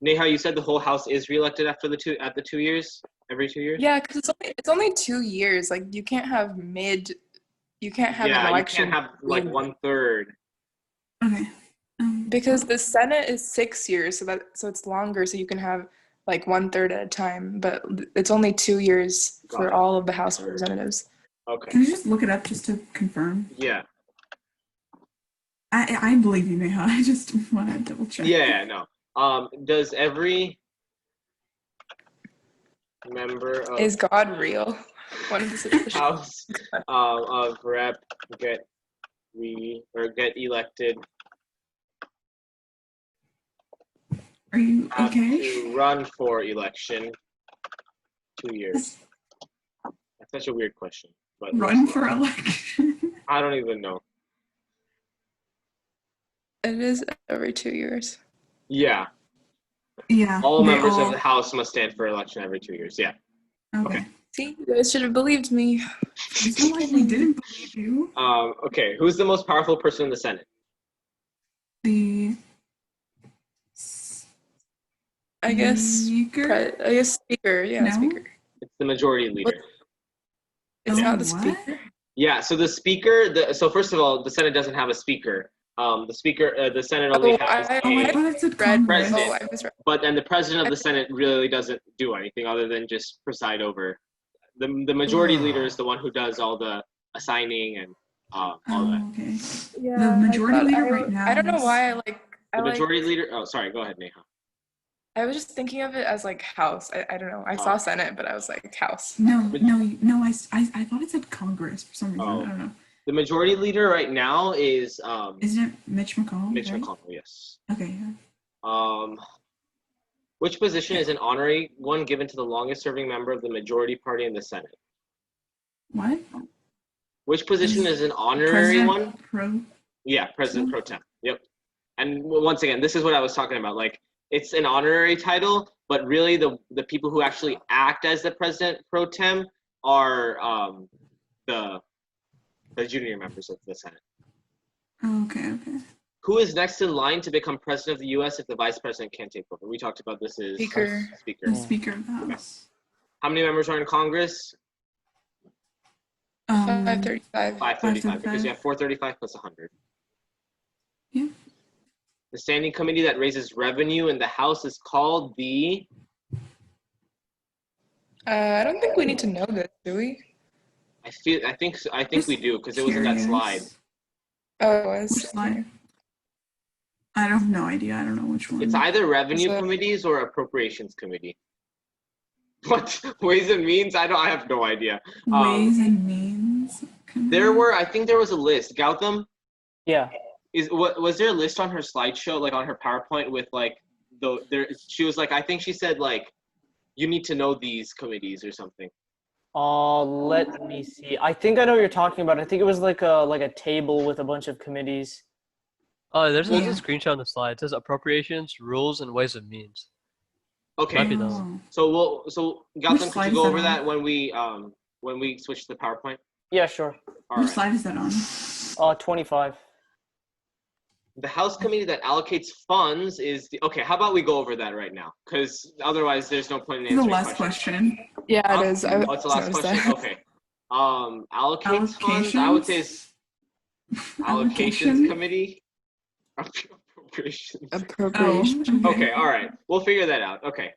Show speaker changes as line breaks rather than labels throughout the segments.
Neha, you said the whole House is reelected after the 2 years, every 2 years.
Yeah, because it's only 2 years. Like you can't have an
Yeah, you
election
can't have like 1/3.
Okay.
because the Senate is 6 years, so it's longer, so you can have like 1/3 at a time. But it's only 2 years
Got
for
it.
all of the House of Representatives.
Okay.
Can you just look it up just to confirm?
Yeah.
I believe you, Neha. I just want to double check.
Yeah, no. Does every member of
Is God real? One of the situations.
House of Rep get elected
Are you
have
okay?
to run for election 2 years? That's such a weird question. But
Run for election.
I don't even know.
It is every 2 years.
Yeah.
Yeah.
All
they
members
all-
of the House must stand for election every 2 years. Yeah.
Okay.
See, you guys should have believed me.
It's not like we didn't believe you.
Okay. Who's the most powerful person in the Senate?
The
I guess.
Speaker?
Speaker. Yeah,
No?
Speaker.
It's the majority leader.
It's not the
what?
Speaker.
Yeah. So the Speaker. So first of all, the Senate doesn't have a Speaker. The Senate only has
I
a
thought it said
Red
Congress.
president.
Oh, I misread.
But then the president of the Senate really doesn't do anything other than just preside over. The majority leader is the one who does all the assigning and all that.
Okay.
Yeah,
The majority leader right now
I don't know
is-
why
The majority leader. Oh, sorry. Go ahead, Neha.
I was just thinking of it as like House. I don't know. I saw Senate, but I was like House.
No. I thought it said Congress for some reason.
Oh.
I don't know.
The majority leader right now is
Isn't it Mitch McConnell?
Mitch
right?
McConnell. Yes.
Okay. Yeah.
Which position is an honorary one given to the longest-serving member of the majority party in the Senate?
What?
Which position is an honorary one? Yeah, President Pro Tem. Yep. And once again, this is what I was talking about. Like, it's an honorary title, but really the people who actually act as the President Pro Tem are the junior members of the Senate.
Okay.
Who is next in line to become president of the U.S. if the vice president can't take over? We talked about this is
Speaker.
Speaker.
The Speaker of the House.
How many members are in Congress?
535.
535, because you have 435 plus 100.
Yeah.
The standing committee that raises revenue in the House is called the.
I don't think we need to know this, do we?
I think we do because it was in that slide.
Oh, it
Which
was.
slide? I have no idea. I don't know which one.
It's either revenue
So-
committees or appropriations committee. What Ways and Means? I have no idea.
Ways and Means.
I think there was a list. Gautam,
Yeah.
was there a list on her slideshow, like on her PowerPoint with like she was like, I think she said like, you need to know these committees or something.
Let me see. I think I know what you're talking about. I think it was like a table with a bunch of committees.
There's a
Yeah.
screenshot on the slide. It says appropriations, rules, and ways and means.
Okay.
Might be those.
Oh.
So Gautam, could
slide
you
is
go
that
over
on?
that when we switch to the PowerPoint?
Yeah, sure.
All
Which
right.
slide is that on?
25.
The House committee that allocates funds is okay. How about we go over that right now? Because otherwise, there's no point in
This is
answering
the last
questions.
question.
Yeah, it is.
Oh, it's the last
noticed
question.
that.
Okay. Allocates funds. I would say it's allocations
Allocation?
committee. Appropriations.
Appropriation.
Okay. All right. We'll figure that out. Okay.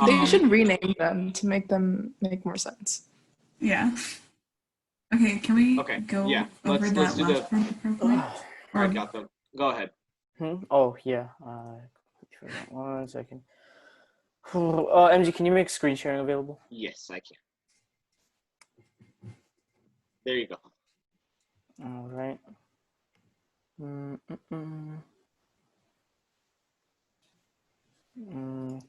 They should rename them to make them make more sense.
Yeah. Okay, can we
Okay,
go
yeah.
over
Let's
that
do
last part of the PowerPoint?
All right, Gautam. Go ahead.
Oh, yeah. One second. MG, can you make screen sharing available?
Yes, I can. There you go.
All right.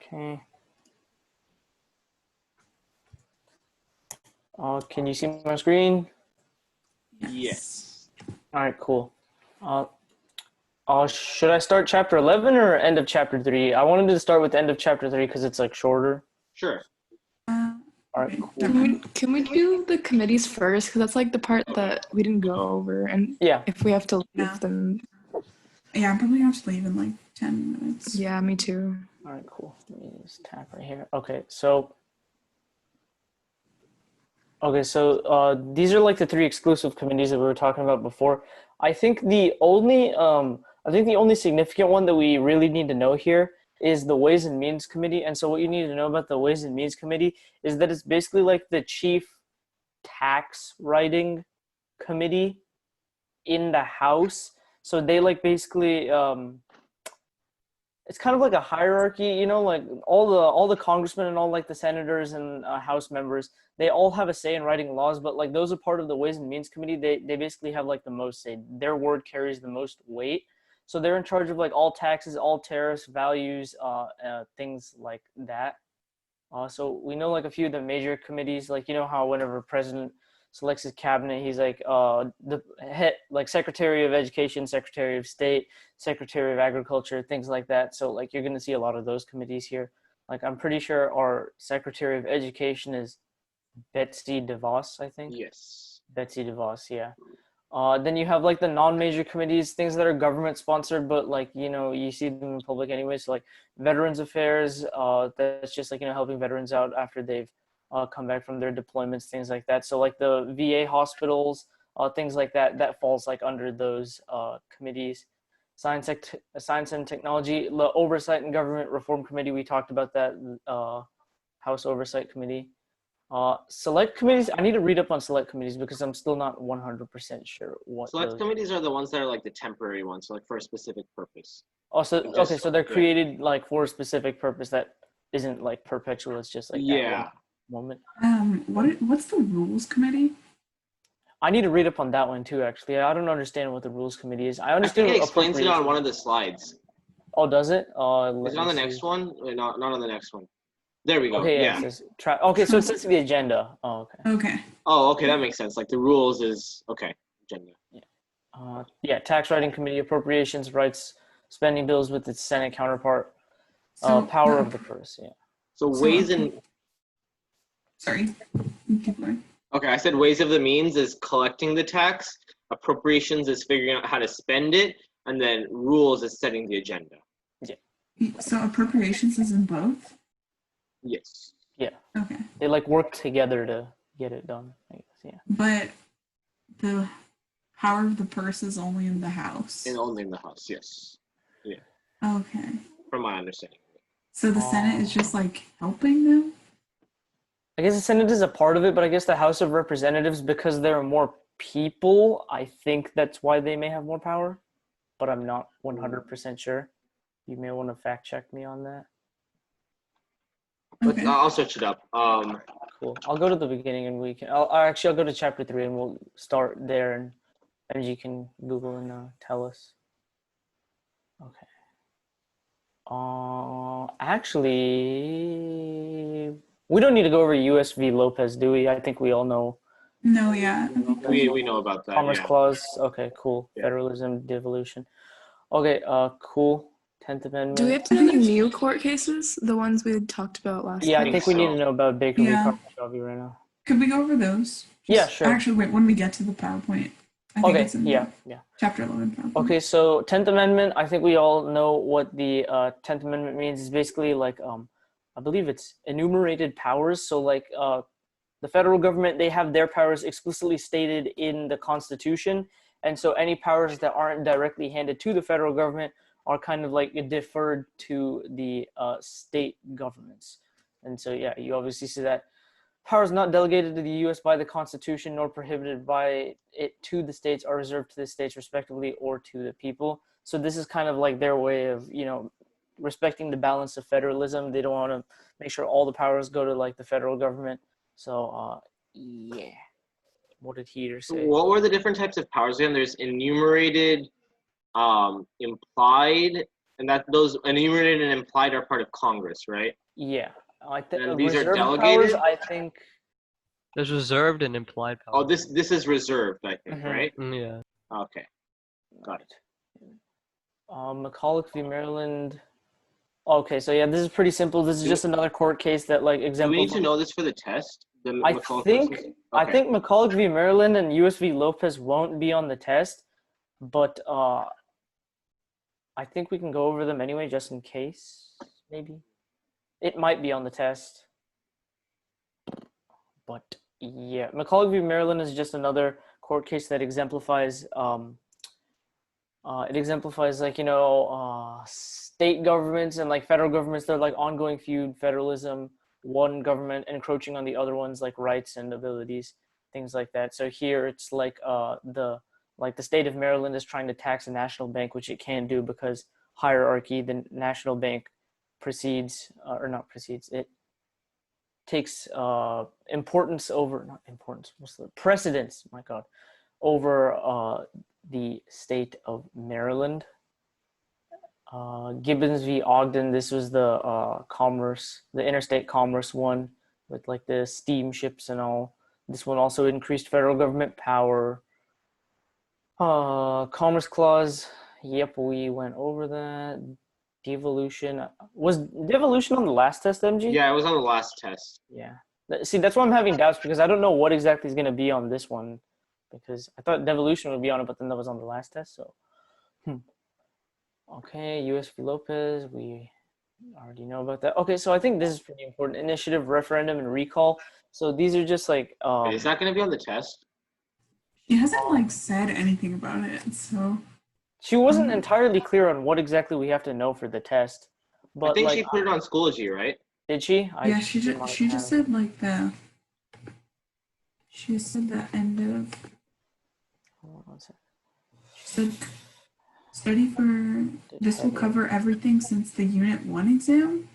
Okay. Can you see my screen?
Yes.
All right, cool. Should I start chapter 11 or end of chapter 3? I wanted to start with the end of chapter 3 because it's like shorter.
Sure.
All right, cool.
Can we do the committees first? Because that's like the part that we didn't go over. And
Yeah.
if we have to leave
Yeah.
them.
Yeah, I'm probably going to have to leave in like 10 minutes.
Yeah, me too.
All right, cool. Let me just tap right here. Okay, so these are like the three exclusive committees that we were talking about before. I think the only significant one that we really need to know here is the Ways and Means Committee. And so what you need to know about the Ways and Means Committee is that it's basically like the chief tax writing committee in the House. So they like basically it's kind of like a hierarchy, you know, like all the congressmen and all like the senators and House members, they all have a say in writing laws, but like those are part of the Ways and Means Committee. They basically have like the most say. Their word carries the most weight. So they're in charge of like all taxes, all tariffs, values, things like that. So we know like a few of the major committees, like, you know how whenever president selects his cabinet, he's like the head, like Secretary of Education, Secretary of State, Secretary of Agriculture, things like that. So like you're going to see a lot of those committees here. Like I'm pretty sure our Secretary of Education is Betsy DeVos, I think.
Yes.
Betsy DeVos, yeah. Then you have like the non-major committees, things that are government sponsored, but like, you know, you see them in public anyway. So like Veterans Affairs, that's just like, you know, helping veterans out after they've come back from their deployments, things like that. So like the VA hospitals, things like that, that falls like under those committees. Science and Technology, the Oversight and Government Reform Committee, we talked about that, House Oversight Committee. Select committees, I need to read up on select committees because I'm still not 100% sure what
Select committees are the ones that are like the temporary ones, so like for a specific purpose.
Oh, so okay, so they're created like for a specific purpose that isn't like perpetual. It's just like that one moment.
What's the Rules Committee?
I need to read up on that one too. Actually, I don't understand what the Rules Committee is. I
I
understand.
think it explains it on one of the slides.
Oh, does it?
Is it on the next one? Wait, not on the next one. There we go.
Okay, yeah. It says okay, so it says the agenda. Oh, okay.
Okay.
Oh, okay, that makes sense. Like the rules is okay. Agenda.
Yeah, Tax Writing Committee, Appropriations, Rights, Spending Bills with its Senate counterpart.
So,
Power of the purse. Yeah.
So ways and
sorry, you keep going.
okay, I said ways of the means is collecting the tax, appropriations is figuring out how to spend it, and then rules is setting the agenda.
So appropriations is in both?
Yes.
Yeah.
Okay.
They like work together to get it done, I guess. Yeah.
But the power of the purse is only in the House.
And only in the House, yes. Yeah.
Okay.
From my understanding.
So the Senate is just like helping them?
I guess the Senate is a part of it, but I guess the House of Representatives, because there are more people, I think that's why they may have more power, but I'm not 100% sure. You may want to fact check me on that.
But
Okay.
I'll search it up.
Cool. I'll go to the beginning and I'll go to chapter 3 and we'll start there, and MG can Google and tell us. Okay. Actually, we don't need to go over US v. Lopez, do we? I think we all know.
No, yeah.
We know about that.
Commerce
yeah.
Clause. Okay, cool.
Yeah.
Federalism, devolution. Okay, cool. 10th Amendment.
Do we have to know any new court cases? The ones we had talked about last
Yeah,
time?
I think we need to know about Baker v.
Yeah.
Carpenter right now.
Could we go over those?
Yeah, sure.
Actually, wait, when we get to the PowerPoint. I think
Okay,
it's in
yeah.
chapter 11 PowerPoint.
Okay, so 10th Amendment, I think we all know what the 10th Amendment means. It's basically like, I believe it's enumerated powers. So like the federal government, they have their powers explicitly stated in the Constitution. And so any powers that aren't directly handed to the federal government are kind of like deferred to the state governments. And so, yeah, you obviously see that powers not delegated to the U.S. by the Constitution nor prohibited by it to the states are reserved to the states respectively or to the people. So this is kind of like their way of, you know, respecting the balance of federalism. They don't want to make sure all the powers go to like the federal government. So, yeah. What did Heater say?
What were the different types of powers again? There's enumerated, implied, and that those enumerated and implied are part of Congress, right?
Yeah. I think
And these are
reserved
delegated?
powers, I think.
There's reserved and implied power.
Oh, this is reserved, I think, right?
Yeah.
Okay, got it.
McCulloch v. Maryland. Okay, so yeah, this is pretty simple. This is just another court case that like
Do we
exemplifies.
need to know this for the test? The
I
McCulloch
think
versus-
I
okay.
think McCulloch v. Maryland and US v. Lopez won't be on the test, but I think we can go over them anyway just in case. maybe. It might be on the test. But yeah, McCulloch v. Maryland is just another court case that exemplifies like, state governments and like federal governments, they're like ongoing feud, federalism, one government encroaching on the other one's like rights and abilities, things like that. So here it's like the state of Maryland is trying to tax a national bank, which it can't do because hierarchy, the national bank it takes precedence, my God, over the state of Maryland. Gibbons v. Ogden, this was the interstate commerce one with like the steamships and all. This one also increased federal government power. Commerce Clause, yep, we went over that. Devolution. Was devolution on the last test, MG?
Yeah, it was on the last test.
Yeah. See, that's why I'm having doubts, because I don't know what exactly is going to be on this one, because I thought devolution would be on it, but then that was on the last test, so. Okay, U.S. v. Lopez, we already know about that. Okay, so I think this is pretty important. Initiative, referendum, and recall. So these are just like...
Is that going to be on the test?
She hasn't like said anything about it, so...
She wasn't entirely clear on what exactly we have to know for the test. But
I think
like,
she put it on Schoology, right?
Did she?
Yeah, she just said like she said the end of...
Hold on one second.
She said... Study for this will cover everything since the Unit 1 exam.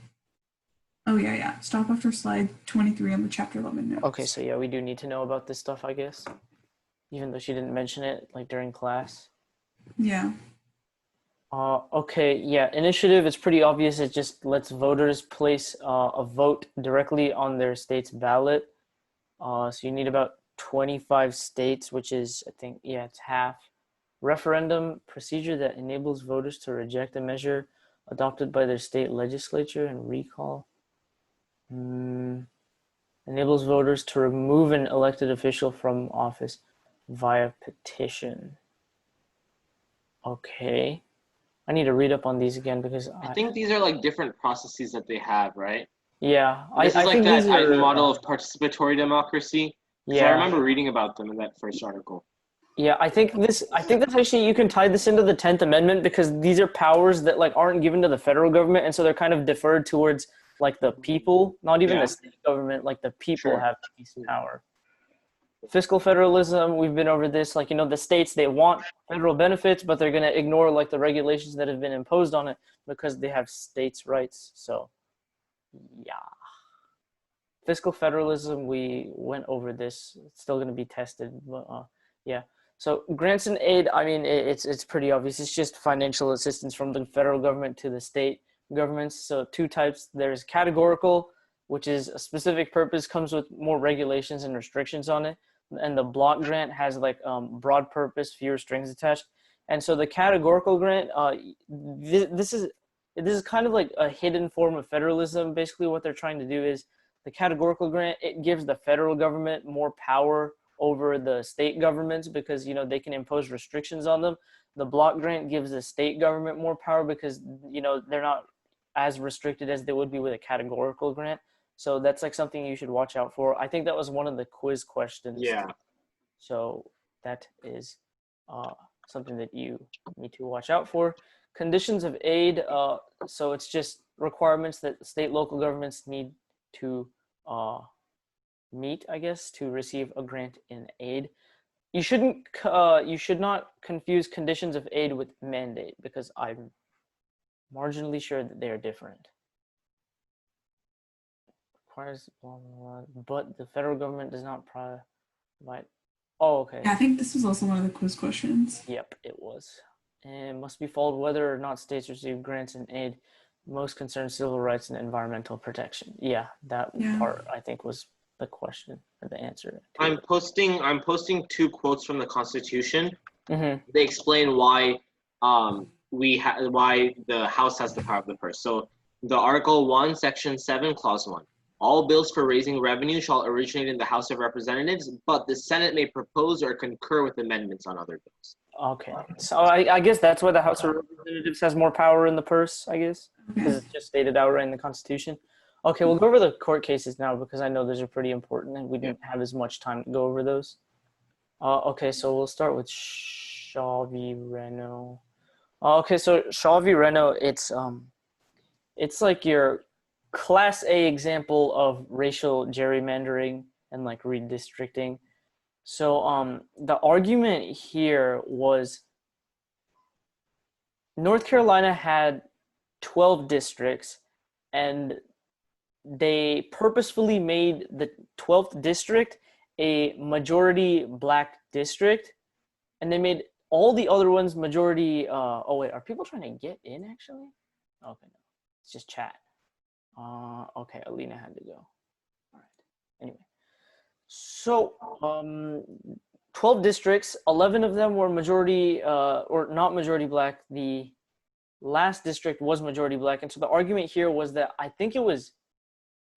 Oh yeah. Stop after slide 23 on the Chapter 11 notes.
Okay, so yeah, we do need to know about this stuff, I guess. Even though she didn't mention it like during class.
Yeah.
Okay, yeah, initiative is pretty obvious. It just lets voters place a vote directly on their state's ballot. So you need about 25 states, which is, I think, yeah, it's half. Referendum, procedure that enables voters to reject a measure adopted by their state legislature. And recall enables voters to remove an elected official from office via petition. Okay, I need to read up on these again because
I think these are like different processes that they have, right?
Yeah,
This is
I
like
think
that
these are,
model of participatory democracy.
Yeah,
I remember reading about them in that first article.
Yeah, I think that's actually, you can tie this into the 10th Amendment, because these are powers that like aren't given to the federal government, and so they're kind of deferred towards like the people, not even the state government, like the people have this power. Fiscal federalism, we've been over this, like, the states, they want federal benefits, but they're going to ignore like the regulations that have been imposed on it because they have states' rights. So yeah. Fiscal federalism, we went over this. It's still going to be tested, but yeah. So grants and aid, I mean, it's pretty obvious. It's just financial assistance from the federal government to the state governments. So two types. There's categorical, which is a specific purpose, comes with more regulations and restrictions on it. And the block grant has like broad purpose, fewer strings attached. And so the categorical grant, this is kind of like a hidden form of federalism. Basically what they're trying to do is the categorical grant, it gives the federal government more power over the state governments because, they can impose restrictions on them. The block grant gives the state government more power because, they're not as restricted as they would be with a categorical grant. So that's like something you should watch out for. I think that was one of the quiz questions.
Yeah.
So that is something that you need to watch out for. Conditions of aid. So it's just requirements that state, local governments need to meet, I guess, to receive a grant in aid. You should not confuse conditions of aid with mandate, because I'm marginally sure that they are different. Requires blah, blah, blah, but the federal government does not provide. Oh, okay.
Yeah, I think this was also one of the quiz questions.
Yep, it was. And must be followed whether or not states receive grants and aid. Most concern civil rights and environmental protection. Yeah, that part I think was the question or the answer.
I'm posting 2 quotes from the Constitution.
Mm-hmm.
They explain why why the House has the power of the purse. So the Article 1, Section 7, Clause 1. All bills for raising revenue shall originate in the House of Representatives, but the Senate may propose or concur with amendments on other bills.
Okay, so I guess that's why the House of Representatives has more power in the purse, I guess, because it's just stated outright in the Constitution. Okay, we'll go over the court cases now because I know those are pretty important and we didn't have as much time to go over those. Okay, so we'll start with Shaw v. Reno. Okay, so Shaw v. Reno, it's like your Class A example of racial gerrymandering and like redistricting. So the argument here was North Carolina had 12 districts and they purposefully made the 12th district a majority black district and they made all the other ones majority oh wait, are people trying to get in actually? Okay, no, it's just chat. Okay, Alina had to go. All right, anyway. So 12 districts, 11 of them were majority or not majority black. The last district was majority black. And so the argument here was that I think it was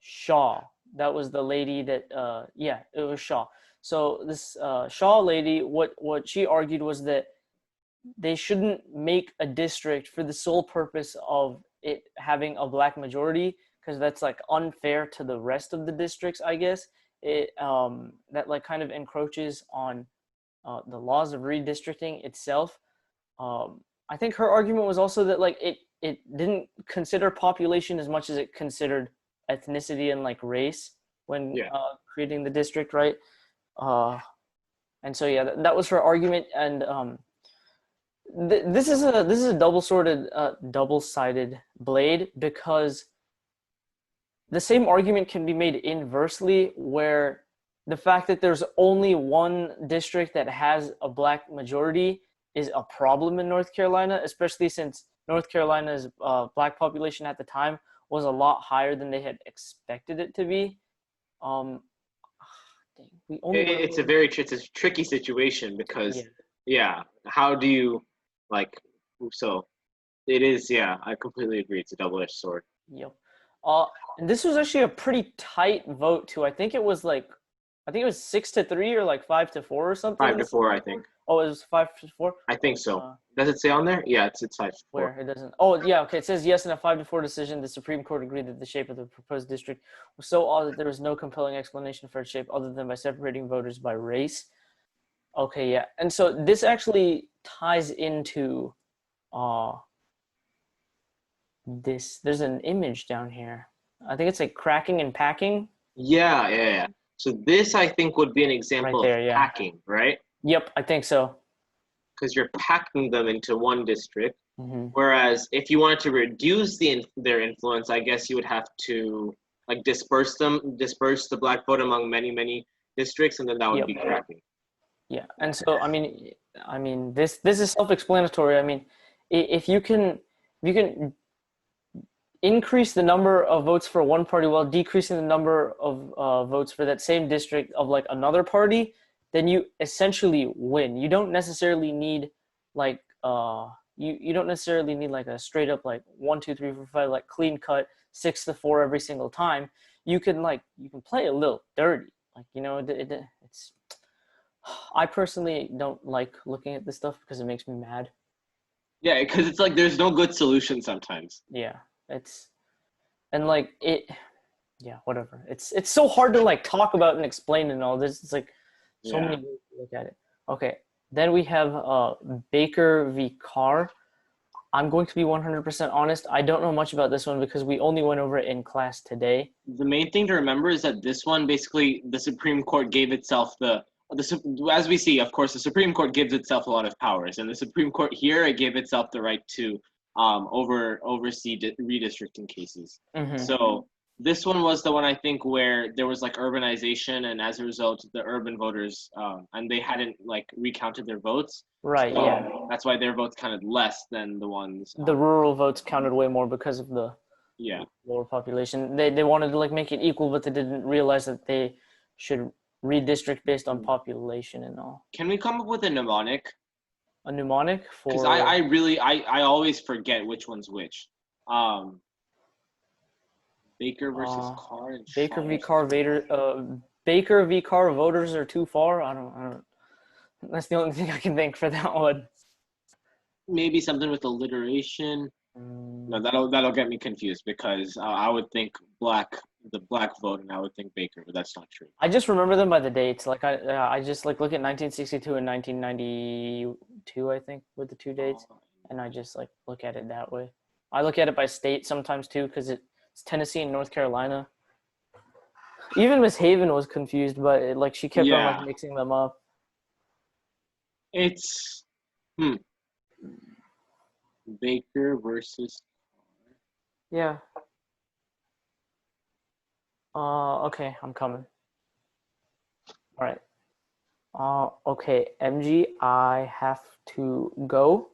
Shaw. That was the lady that, yeah, it was Shaw. So this Shaw lady, what she argued was that they shouldn't make a district for the sole purpose of it having a black majority because that's like unfair to the rest of the districts, I guess. It that like kind of encroaches on the laws of redistricting itself. I think her argument was also that like it didn't consider population as much as it considered ethnicity and like race when creating the district, right? And so yeah, that was her argument. And this is a double-sided blade because the same argument can be made inversely, where the fact that there's only one district that has a black majority is a problem in North Carolina, especially since North Carolina's black population at the time was a lot higher than they had expected it to be.
It's a tricky situation because how do you like? So it is. Yeah, I completely agree. It's a double-edged sword.
Yep. And this was actually a pretty tight vote too. I think it was 6-3 or like 5-4 or something.
5-4, I think.
Oh, it was 5-4.
I think so. Does it say on there? Yeah, it's 5-4.
Where it doesn't. Oh, yeah. Okay, it says yes in a 5-4 decision. The Supreme Court agreed that the shape of the proposed district was so odd that there was no compelling explanation for its shape other than by separating voters by race. Okay, yeah, and so this actually ties into this. There's an image down here. I think it's like cracking and packing.
Yeah. So this, I think, would be an example of packing, right?
Yep, I think so.
Because you're packing them into one district.
Mm-hmm.
Whereas if you wanted to reduce their influence, I guess you would have to like disperse the black vote among many districts, and then that would be cracking.
Yeah, and so I mean, this is self-explanatory. I mean, if you can increase the number of votes for one party while decreasing the number of votes for that same district of like another party, then you essentially win. You don't necessarily need like you don't necessarily need like a straight up like 1, 2, 3, 4, 5 like clean cut 6-4 every single time. You can play a little dirty, like it's. I personally don't like looking at this stuff because it makes me mad.
Yeah, because it's like there's no good solution sometimes.
Yeah, whatever. It's so hard to like talk about and explain and all this. It's like so many ways to look at it. Okay, then we have Baker v. Carr. I'm going to be 100% honest. I don't know much about this one because we only went over it in class today.
The main thing to remember is that this one, basically, the Supreme Court gave itself as we see, of course, the Supreme Court gives itself a lot of powers, and the Supreme Court here, it gave itself the right to oversee redistricting cases.
Mm-hmm.
So this one was the one, I think, where there was like urbanization, and as a result, the urban voters, and they hadn't like recounted their votes.
Right.
So
yeah.
That's why their votes counted less than the ones.
The rural votes counted way more because of the lower population. They wanted to like make it equal, but they didn't realize that they should redistrict based on population and all.
Can we come up with a mnemonic?
A mnemonic for?
Because I always forget which one's which. Baker versus Carr and
Baker v.
Shaw.
Carr Baker v. Carr voters are too far. I don't. That's the only thing I can think for that one.
Maybe something with alliteration. No, that'll get me confused because I would think the black vote, and I would think Baker, but that's not true.
I just remember them by the dates. Like I just like look at 1962 and 1992. I think were the two dates, and I just like look at it that way. I look at it by state sometimes too because it's Tennessee and North Carolina. Even Miss Haven was confused, but she kept on like mixing them up.
It's Baker versus.
Yeah. Okay, I'm coming. All right. Okay, MG, I have to go.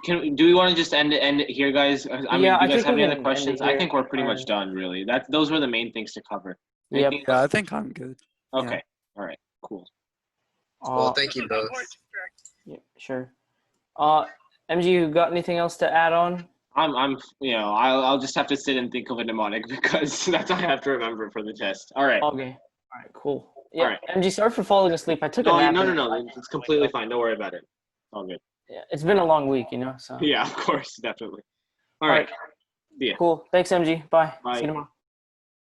Do we want to just end it here, guys? Do you guys have any other questions? I think we're pretty much done, really. Those were the main things to cover.
Yep.
Yeah, I think I'm good.
Okay.
Yeah.
All right. Cool.
Well, thank you both.
Yeah, sure. MG, you got anything else to add on?
I'll just have to sit and think of a mnemonic because that's all I have to remember for the test. All right.
Okay. All right, cool. Yeah.
All right.
MG, sorry for falling asleep. I took a nap.
No. It's completely fine. Don't worry about it. All good.
Yeah, it's been a long week, so.
Yeah, of course, definitely. All right. Yeah.
Cool. Thanks, MG. Bye.
Bye.
See you tomorrow.